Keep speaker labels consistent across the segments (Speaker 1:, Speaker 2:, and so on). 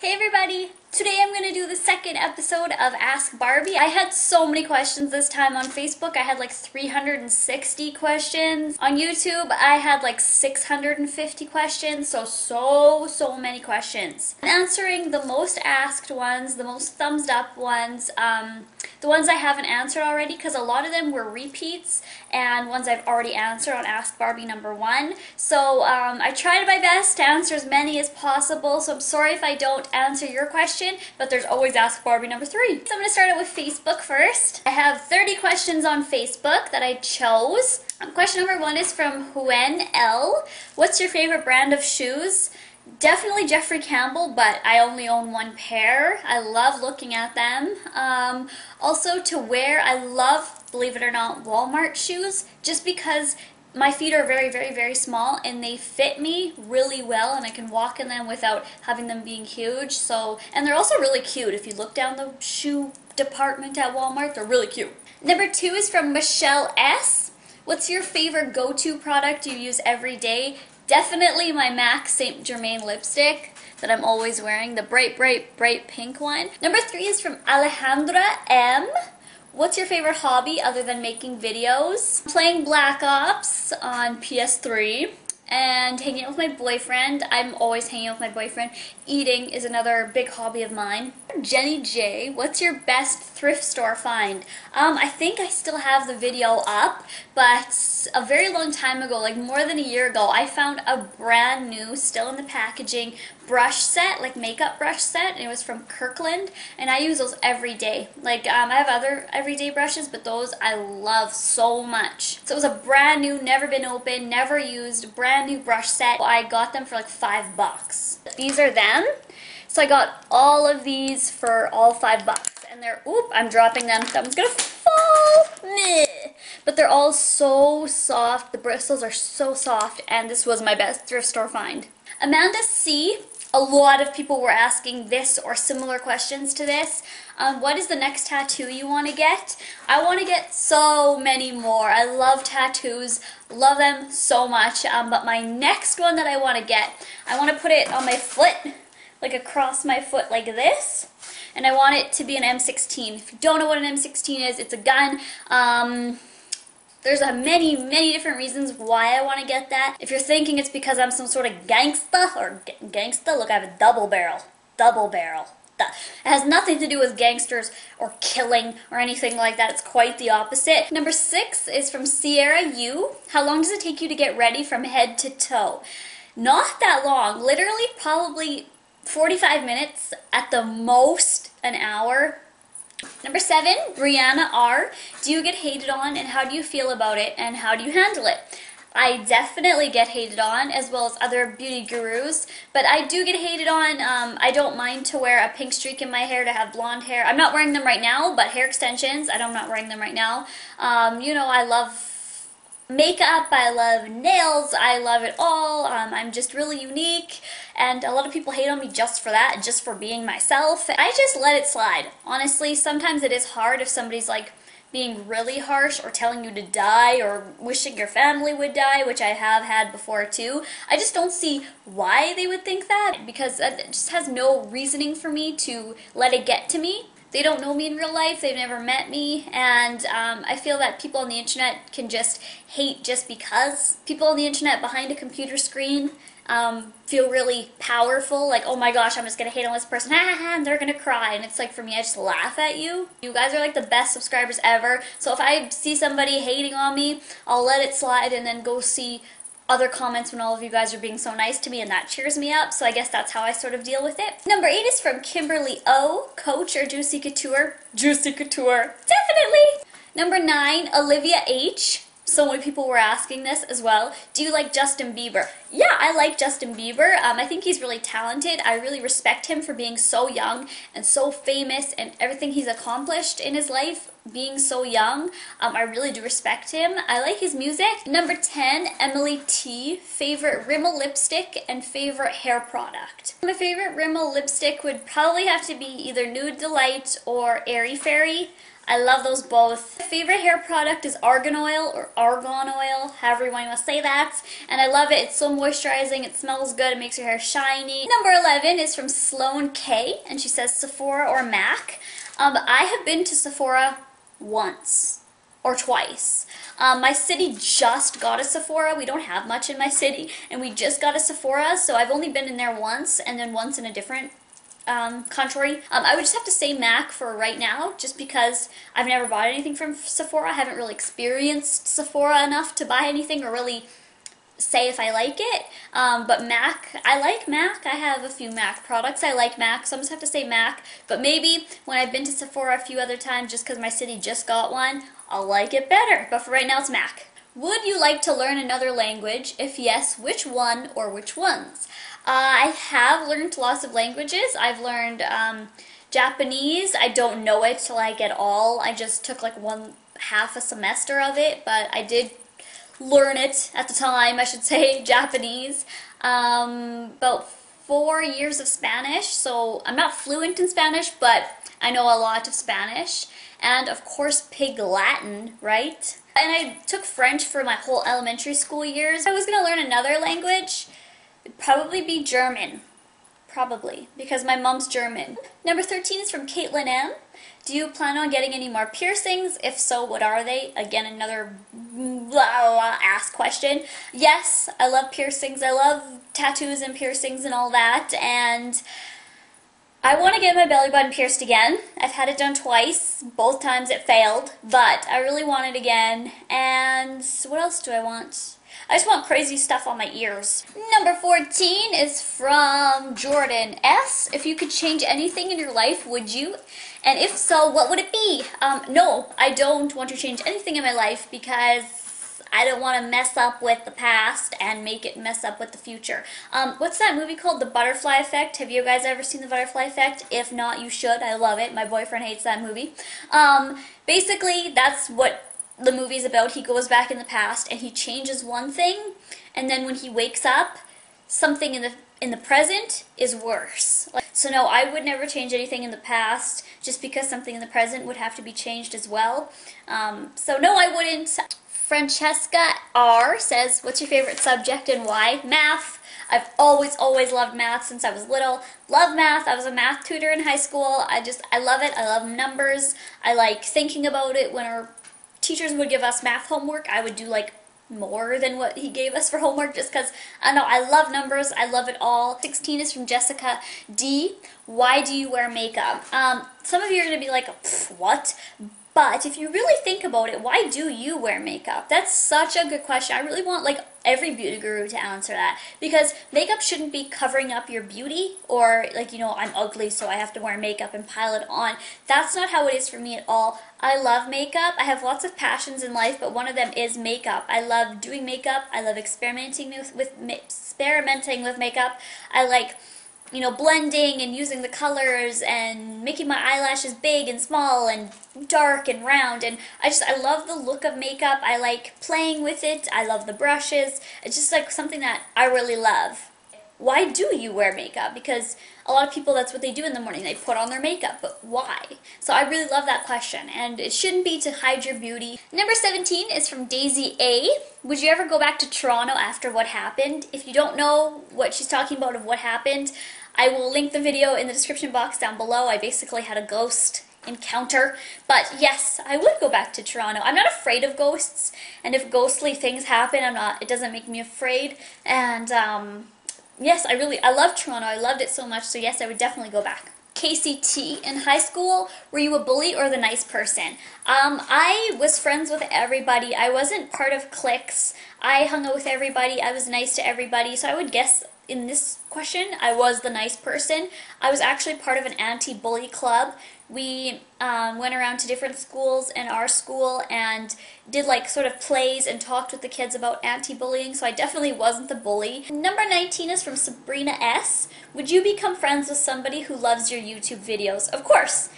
Speaker 1: Hey everybody! Today I'm going to do the second episode of Ask Barbie. I had so many questions this time on Facebook. I had like 360 questions. On YouTube, I had like 650 questions. So many questions. I'm answering the most asked ones, the most thumbs up ones, the ones I haven't answered already because a lot of them were repeats and ones I've already answered on Ask Barbie number 1. So I tried my best to answer as many as possible, so I'm sorry if I don't answer your question, but there's always Ask Barbie number 3. So I'm going to start out with Facebook first. I have 30 questions on Facebook that I chose. Question number 1 is from Huen L. What's your favorite brand of shoes? Definitely Jeffrey Campbell, but I only own one pair. I love looking at them. Also to wear, I love, believe it or not, Walmart shoes, just because my feet are very small and they fit me really well and I can walk in them without having them being huge. So, and they're also really cute. If you look down the shoe department at Walmart, they're really cute. Number 2 is from Michelle S. What's your favorite go-to product you use every day? Definitely my MAC Saint Germain lipstick that I'm always wearing, the bright pink one. Number 3 is from Alejandra M. What's your favorite hobby other than making videos? Playing Black Ops on PS3 and hanging out with my boyfriend. I'm always hanging out with my boyfriend. Eating is another big hobby of mine. Jenny J, what's your best thrift store find? I think I still have the video up, but a very long time ago, like more than a year ago, I found a brand new, still in the packaging, brush set, like makeup brush set, and it was from Kirkland, and I use those every day. Like, I have other everyday brushes, but those I love so much. So it was a brand new, never been opened, never used, brand new brush set. I got them for like $5. These are them. So I got all of these for all $5. And they're, oop, I'm dropping them. That one's gonna fall. Meh. But they're all so soft. The bristles are so soft. And this was my best thrift store find. Amanda C. A lot of people were asking this or similar questions to this. What is the next tattoo you want to get? I want to get so many more. I love tattoos. Love them so much. But my next one that I want to get, I want to put it on my foot, like across my foot like this. And I want it to be an M16. If you don't know what an M16 is, it's a gun. There's many different reasons why I want to get that. If you're thinking it's because I'm some sort of gangsta, look, I have a double barrel. It has nothing to do with gangsters or killing or anything like that. It's quite the opposite. Number 6 is from Sierra U. How long does it take you to get ready from head to toe? Not that long. Literally probably 45 minutes, at the most an hour. Number 7, Brianna R. Do you get hated on and how do you feel about it and how do you handle it? I definitely get hated on, as well as other beauty gurus, but I do get hated on. I don't mind to wear a pink streak in my hair, to have blonde hair. I'm not wearing them right now, but hair extensions, I'm not wearing them right now. You know, I love makeup, I love nails, I love it all. I'm just really unique, and a lot of people hate on me just for that, just for being myself. I just let it slide. Honestly, sometimes it is hard if somebody's like being really harsh or telling you to die or wishing your family would die, which I have had before too. I just don't see why they would think that, because it just has no reasoning for me to let it get to me. They don't know me in real life, they've never met me, and I feel that people on the internet can just hate just because. People on the internet behind a computer screen feel really powerful, like, oh my gosh, I'm just gonna hate on this person, and they're gonna cry, and it's like, for me, I just laugh at you. You guys are like the best subscribers ever, so if I see somebody hating on me, I'll let it slide and then go see other comments when all of you guys are being so nice to me, and that cheers me up, so I guess that's how I sort of deal with it. Number 8 is from Kimberly O. Coach or Juicy Couture? Juicy Couture. Definitely! Number 9, Olivia H. So many people were asking this as well. Do you like Justin Bieber? Yeah, I like Justin Bieber. I think he's really talented. I really respect him for being so young and so famous and everything he's accomplished in his life. being so young. I really do respect him. I like his music. Number 10, Emily T. Favorite Rimmel lipstick and favorite hair product. My favorite Rimmel lipstick would probably have to be either Nude Delight or Airy Fairy. I love those both. My favorite hair product is argan oil or argan oil, however you want to say that. And I love it. It's so moisturizing. It smells good. It makes your hair shiny. Number 11 is from Sloan K, and she says Sephora or MAC. I have been to Sephora once or twice. My city just got a Sephora. We don't have much in my city, and we just got a Sephora, so I've only been in there once, and then once in a different country. I would just have to say MAC for right now, just because I've never bought anything from Sephora. I haven't really experienced Sephora enough to buy anything or really say if I like it. But MAC, I like MAC. I have a few MAC products. I like MAC, so I'm just have to say MAC. But maybe when I've been to Sephora a few other times, just because my city just got one, I'll like it better. But for right now, it's MAC. Would you like to learn another language? If yes, which one or which ones? I have learned lots of languages. I've learned Japanese. I don't know it like at all. I just took like half a semester of it, but I did learn it at the time, I should say, Japanese. About 4 years of Spanish, so I'm not fluent in Spanish, but I know a lot of Spanish. And of course, Pig Latin, right? And I took French for my whole elementary school years. If I was going to learn another language, it'd probably be German. Probably, because my mom's German. Number 13 is from Caitlin M. Do you plan on getting any more piercings? If so, what are they? Again, another ask question. Yes, I love piercings. I love tattoos and piercings and all that. And I want to get my belly button pierced again. I've had it done twice. Both times it failed. But I really want it again. And what else do I want? I just want crazy stuff on my ears. Number 14 is from Jordan S. If you could change anything in your life, would you? And if so, what would it be? No, I don't want to change anything in my life because I don't want to mess up with the past and make it mess up with the future. What's that movie called? The Butterfly Effect. Have you guys ever seen The Butterfly Effect? If not, you should. I love it. My boyfriend hates that movie. Basically, that's what the movie's about. He goes back in the past and he changes one thing, and then when he wakes up, something in the present is worse. So no, I would never change anything in the past just because something in the present would have to be changed as well. So no, I wouldn't. Francesca R says, what's your favorite subject and why? Math. I've always loved math since I was little. Love math. I was a math tutor in high school. I love it. I love numbers. I like thinking about it. When our teachers would give us math homework, I would do like more than what he gave us for homework just because, I don't know, I love numbers. I love it all. 16 is from Jessica D. Why do you wear makeup? Some of you are going to be like, what? But if you really think about it, why do you wear makeup? That's such a good question. I really want like every beauty guru to answer that, because makeup shouldn't be covering up your beauty or like, you know, I'm ugly so I have to wear makeup and pile it on. That's not how it is for me at all. I love makeup. I have lots of passions in life, but one of them is makeup. I love doing makeup. I love experimenting with makeup. I like, you know, blending and using the colors and making my eyelashes big and small and dark and round, and I love the look of makeup. I like playing with it. I love the brushes. It's just like something that I really love. Why do you wear makeup? Because a lot of people, that's what they do in the morning. They put on their makeup, but why? So I really love that question, and it shouldn't be to hide your beauty. Number 17 is from Daisy A. Would you ever go back to Toronto after what happened? If you don't know what she's talking about of what happened, I will link the video in the description box down below. I basically had a ghost encounter. But yes, I would go back to Toronto. I'm not afraid of ghosts, and if ghostly things happen, it doesn't make me afraid. And yes, I love Toronto. I loved it so much, so yes, I would definitely go back. KCT, in high school, were you a bully or the nice person? I was friends with everybody. I wasn't part of cliques. I hung out with everybody. I was nice to everybody, so I would guess in this question, I was the nice person. I was actually part of an anti-bully club. We went around to different schools in our school and did like sort of plays and talked with the kids about anti-bullying, so I definitely wasn't the bully. Number 19 is from Sabrina S. Would you become friends with somebody who loves your YouTube videos? Of course.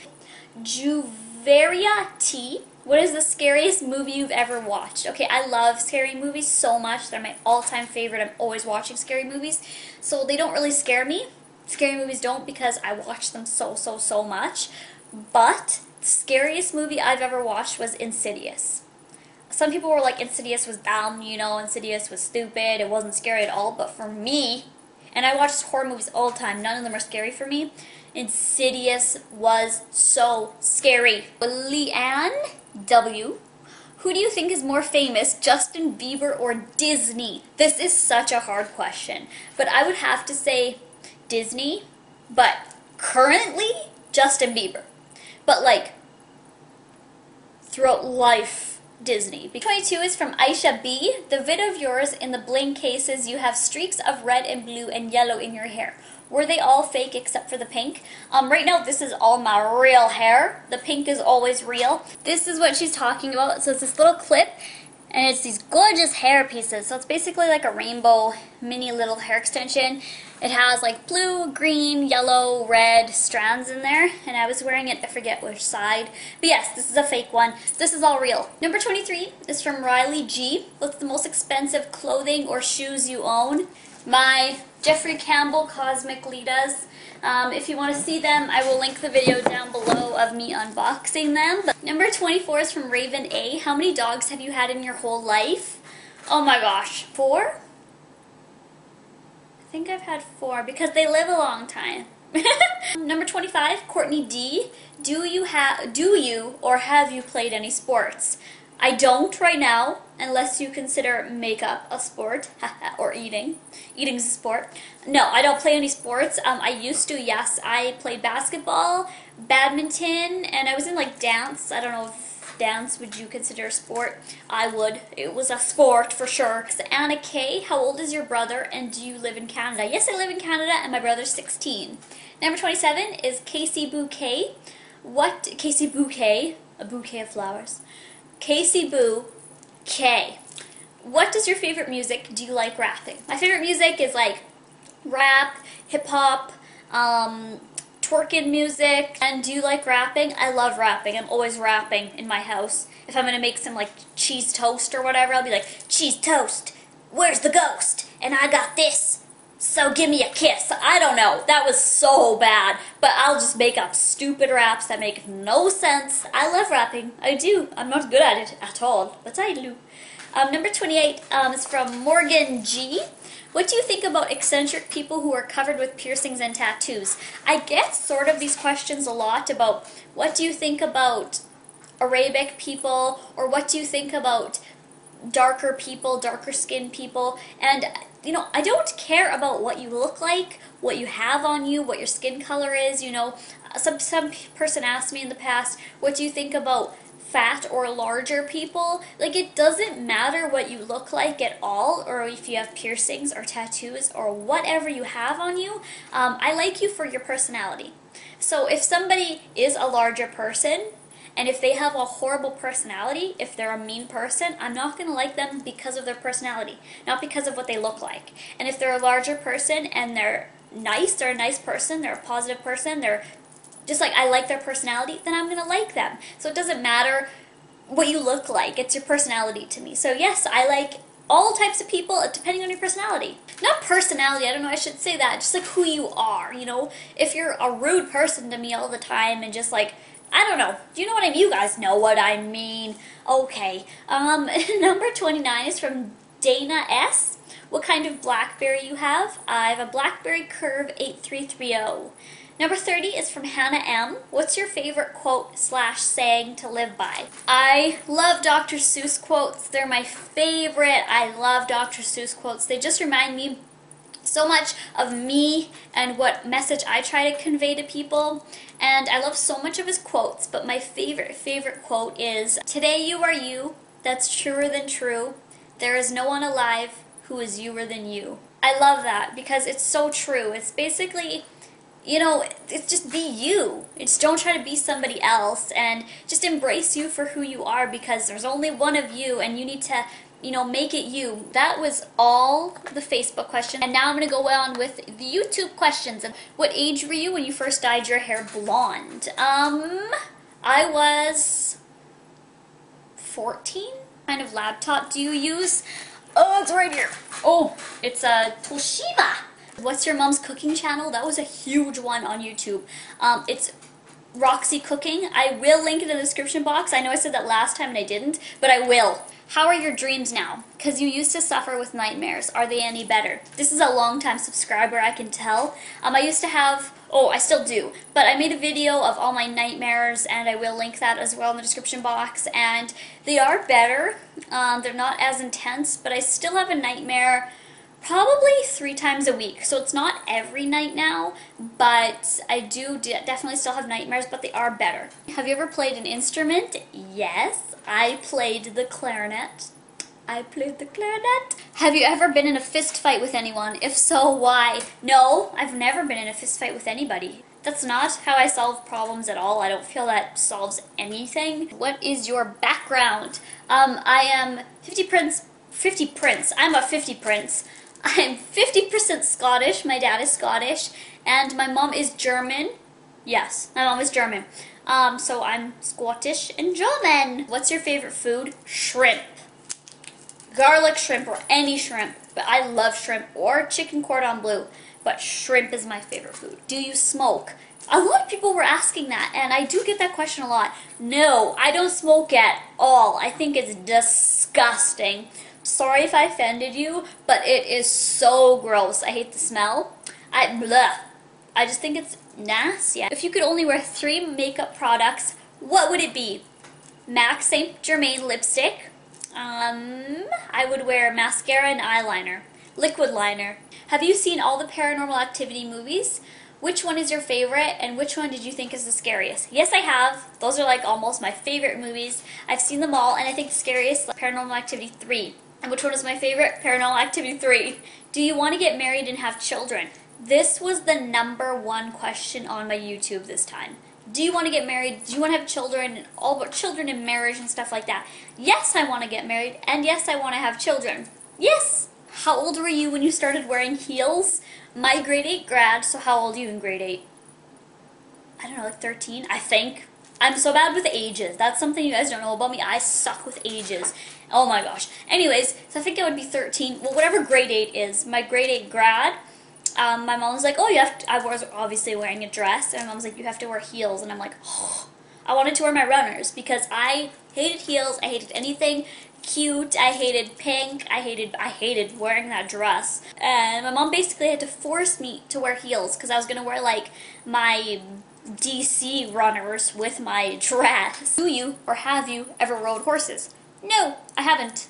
Speaker 1: Varia T. What is the scariest movie you've ever watched? Okay, I love scary movies so much. They're my all-time favorite. I'm always watching scary movies. So they don't really scare me. Scary movies don't because I watch them so much. But the scariest movie I've ever watched was Insidious. Some people were like, Insidious was dumb, you know, Insidious was stupid, it wasn't scary at all. But for me, and I watch horror movies all the time, none of them are scary for me, Insidious was so scary. Leanne W. Who do you think is more famous, Justin Bieber or Disney? This is such a hard question, but I would have to say Disney, but currently Justin Bieber. But like throughout life, Disney. 22 is from Aisha B. The vid of yours in the bling cases, you have streaks of red and blue and yellow in your hair. Were they all fake except for the pink? Right now this is all my real hair. The pink is always real. This is what she's talking about. So it's this little clip and it's these gorgeous hair pieces. So it's basically like a rainbow mini little hair extension. It has like blue, green, yellow, red strands in there. And I was wearing it, I forget which side. But yes, this is a fake one. This is all real. Number 23 is from Riley G. What's the most expensive clothing or shoes you own? My Jeffrey Campbell Cosmic Litas. If you want to see them, I will link the video down below of me unboxing them. But number 24 is from Raven A. How many dogs have you had in your whole life? Oh my gosh, 4? I think I've had 4 because they live a long time. Number 25, Courtney D. Do you or have you played any sports? I don't right now, unless you consider makeup a sport, or eating. Eating's a sport. No, I don't play any sports. I used to, yes. I played basketball, badminton, and I was in like dance. I don't know if dance would you consider a sport. I would. It was a sport for sure. Anna K, how old is your brother and do you live in Canada? Yes, I live in Canada and my brother's 16. Number 27 is Casey Bouquet. What, Casey Bouquet? A bouquet of flowers. Casey Boo K. What is your favorite music? Do you like rapping? My favorite music is like rap, hip-hop, twerking music. And do you like rapping? I love rapping. I'm always rapping in my house. If I'm going to make some like cheese toast or whatever, I'll be like, cheese toast, where's the ghost? And I got this. So give me a kiss. I don't know. That was so bad. But I'll just make up stupid raps that make no sense. I love rapping. I do. I'm not good at it at all. But I do. Number 28 is from Morgan G. What do you think about eccentric people who are covered with piercings and tattoos? I get sort of these questions a lot about what do you think about Arabic people, or what do you think about darker people, darker skinned people, and you know, I don't care about what you look like, what you have on you, what your skin color is, you know. Some person asked me in the past, what do you think about fat or larger people? Like, it doesn't matter what you look like at all, or if you have piercings or tattoos or whatever you have on you. I like you for your personality. So if somebody is a larger person, and if they have a horrible personality, if they're a mean person, I'm not going to like them because of their personality, not because of what they look like. And if they're a larger person and they're nice, they're a nice person, they're a positive person, they're just like I like their personality, then I'm going to like them. So it doesn't matter what you look like, it's your personality to me. So yes, I like all types of people depending on your personality. Not personality, I don't know, I should say that, just like who you are, you know. If you're a rude person to me all the time and just like, I don't know. Do you know what I mean? You guys know what I mean. Okay. Number 29 is from Dana S. What kind of BlackBerry you have? I have a BlackBerry Curve 8330. Number 30 is from Hannah M. What's your favorite quote / saying to live by? I love Dr. Seuss quotes. They're my favorite. I love Dr. Seuss quotes. They just remind me so much of me and what message I try to convey to people. And I love so much of his quotes, but my favorite quote is, "Today you are you, that's truer than true. There is no one alive who is youer than you." I love that because it's so true. It's basically, you know, it's just be you. It's don't try to be somebody else, and just embrace you for who you are, because there's only one of you and you need to, you know, make it you. That was all the Facebook questions. And now I'm going to go on with the YouTube questions. What age were you when you first dyed your hair blonde? I was 14. What kind of laptop do you use? Oh, it's right here. Oh, it's a Toshiba. What's your mom's cooking channel? That was a huge one on YouTube. It's Roxy Cooking. I will link it in the description box. I know I said that last time and I didn't, but I will. How are your dreams now? Because you used to suffer with nightmares. Are they any better? This is a long-time subscriber, I can tell. I used to have, I still do, but I made a video of all my nightmares, and I will link that as well in the description box, and they are better. They're not as intense, but I still have a nightmare probably 3 times a week. So it's not every night now, but I do definitely still have nightmares, but they are better. Have you ever played an instrument? Yes. I played the clarinet. Have you ever been in a fist fight with anyone? If so, why? No, I've never been in a fist fight with anybody. That's not how I solve problems at all. I don't feel that solves anything. What is your background? I am 50 Prince. I'm a 50 Prince. I'm 50% Scottish. My dad is Scottish. And my mom is German. Yes, my mom is German. So I'm Scottish and German. What's your favorite food? Shrimp. Garlic shrimp or any shrimp. But I love shrimp or chicken cordon bleu. But shrimp is my favorite food. Do you smoke? A lot of people were asking that, and I do get that question a lot. No, I don't smoke at all. I think it's disgusting. Sorry if I offended you, but it is so gross. I hate the smell. I just think it's nasty. If you could only wear 3 makeup products, what would it be? MAC St. Germain lipstick. I would wear mascara and eyeliner. Liquid liner. Have you seen all the Paranormal Activity movies? Which one is your favorite, and which one did you think is the scariest? Yes, I have. Those are like almost my favorite movies. I've seen them all, and I think the scariest is Paranormal Activity 3. And which one is my favorite? Paranormal Activity 3. Do you want to get married and have children? This was the #1 question on my YouTube this time. Do you want to get married? Do you want to have children? And all about children and marriage and stuff like that. Yes, I want to get married, and yes, I want to have children. Yes! How old were you when you started wearing heels? My grade 8 grad, so how old are you in grade 8? I don't know, like 13, I think. I'm so bad with ages. That's something you guys don't know about me. I suck with ages. Oh my gosh. Anyways, so I think I would be 13. Well, whatever grade 8 is. My grade 8 grad, my mom was like, oh, you have to, I was obviously wearing a dress, and my mom was like, you have to wear heels. And I'm like, oh. I wanted to wear my runners because I hated heels. I hated anything cute. I hated pink. I hated wearing that dress. And my mom basically had to force me to wear heels because I was going to wear like my DC runners with my dress. Do you or have you ever rode horses? No, I haven't.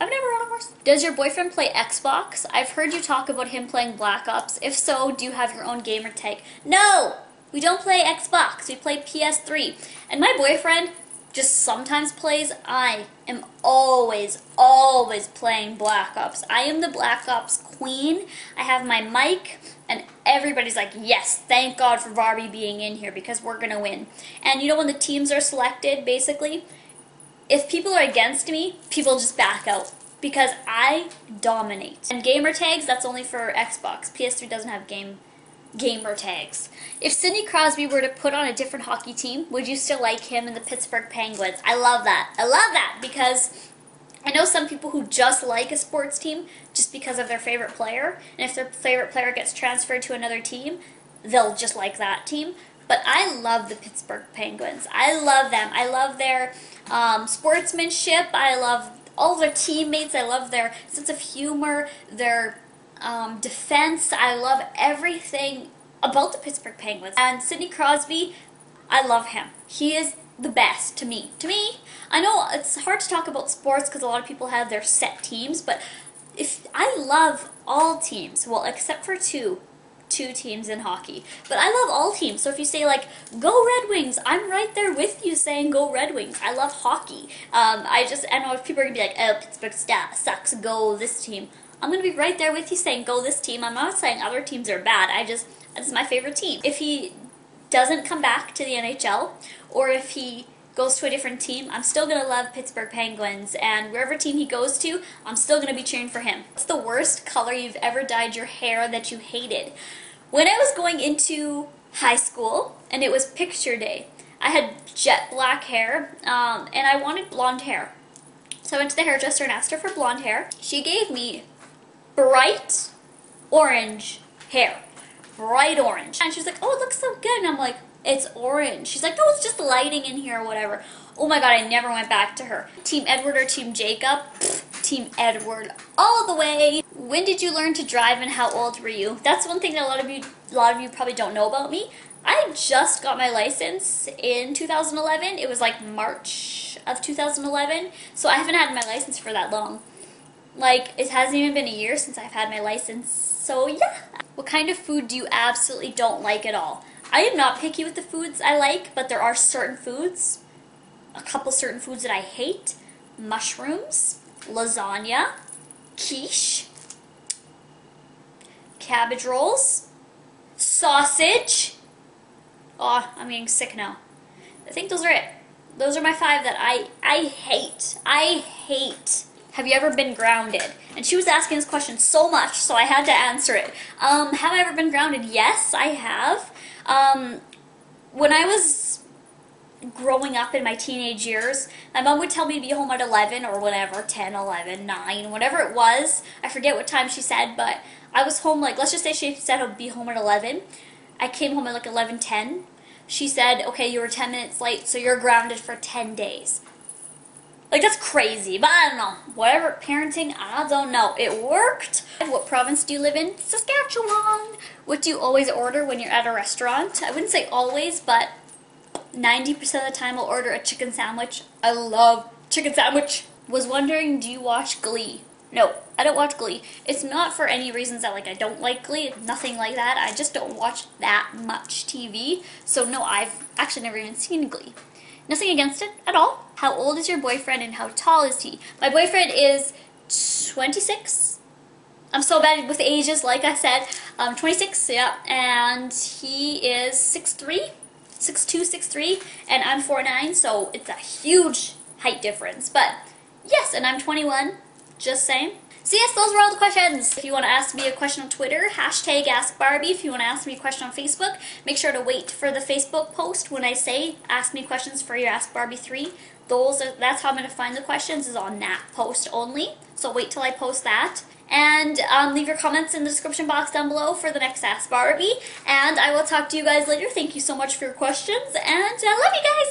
Speaker 1: I've never rode a horse. Does your boyfriend play Xbox? I've heard you talk about him playing Black Ops. If so, do you have your own gamer tag? No! We don't play Xbox. We play PS3. And my boyfriend just sometimes plays. I am always playing Black Ops. I am the Black Ops queen. I have my mic, and everybody's like, yes, thank God for Barbie being in here because we're going to win. And you know when the teams are selected, basically, if people are against me, people just back out because I dominate. And gamer tags, that's only for Xbox. PS3 doesn't have gamer tags. If Sidney Crosby were to put on a different hockey team, would you still like him in the Pittsburgh Penguins? I love that. I love that because I know some people who just like a sports team just because of their favorite player, and if their favorite player gets transferred to another team, they'll just like that team. But I love the Pittsburgh Penguins. I love them. I love their sportsmanship. I love all their teammates. I love their sense of humor, their defense. I love everything about the Pittsburgh Penguins. And Sidney Crosby, I love him. He is the best to me. I know it's hard to talk about sports because a lot of people have their set teams, but if I love all teams, well, except for two teams in hockey, but I love all teams. So if you say like go Red Wings, I'm right there with you saying go Red Wings. I love hockey. I know if people are gonna be like, oh, Pittsburgh sucks, go this team. I'm gonna be right there with you saying go this team. I'm not saying other teams are bad. This is my favorite team. If he doesn't come back to the NHL, or if he goes to a different team, I'm still gonna love Pittsburgh Penguins, and wherever team he goes to, I'm still gonna be cheering for him. What's the worst color you've ever dyed your hair that you hated? When I was going into high school, and it was picture day, I had jet black hair, and I wanted blonde hair. So I went to the hairdresser and asked her for blonde hair. She gave me bright orange hair. Bright orange. And she was like, oh, it looks so good. And I'm like, it's orange. She's like, no, it's just lighting in here or whatever. Oh my god, I never went back to her. Team Edward or Team Jacob? Pfft, Team Edward all the way. When did you learn to drive and how old were you? That's one thing that a lot of you probably don't know about me. I just got my license in 2011. It was like March of 2011. So I haven't had my license for that long. Like, it hasn't even been a year since I've had my license. So yeah. What kind of food do you absolutely don't like at all? I am not picky with the foods I like, but there are certain foods, a couple certain foods that I hate. Mushrooms, lasagna, quiche, cabbage rolls, sausage. Oh, I'm getting sick now. I think those are it. Those are my 5 that I hate. I hate. Have you ever been grounded? And she was asking this question so much, so I had to answer it. Have I ever been grounded? Yes, I have. When I was growing up in my teenage years, my mom would tell me to be home at 11 or whatever, 10, 11, 9, whatever it was. I forget what time she said, but I was home, like, let's just say she said I'd be home at 11. I came home at like 11:10. She said, okay, you were 10 minutes late, so you're grounded for 10 days. Like, that's crazy, but I don't know. Whatever, parenting, I don't know. It worked. What province do you live in? Saskatchewan. What do you always order when you're at a restaurant? I wouldn't say always, but 90% of the time I'll order a chicken sandwich. I love chicken sandwich. Was wondering, do you watch Glee? No, I don't watch Glee. It's not for any reasons that, like, I don't like Glee. Nothing like that. I just don't watch that much TV. So no, I've actually never even seen Glee. Nothing against it at all. How old is your boyfriend and how tall is he? My boyfriend is 26. I'm so bad with ages, like I said. 26, yeah. And he is 6'3", 6'2", 6'3", and I'm 4'9", so it's a huge height difference. But yes, and I'm 21, just saying. So yes, those were all the questions. If you want to ask me a question on Twitter, hashtag AskBarbie. If you want to ask me a question on Facebook, make sure to wait for the Facebook post when I say ask me questions for your Ask Barbie 3. That's how I'm going to find the questions, is on that post only. So wait till I post that. And leave your comments in the description box down below for the next Ask Barbie. And I will talk to you guys later. Thank you so much for your questions, and I love you guys!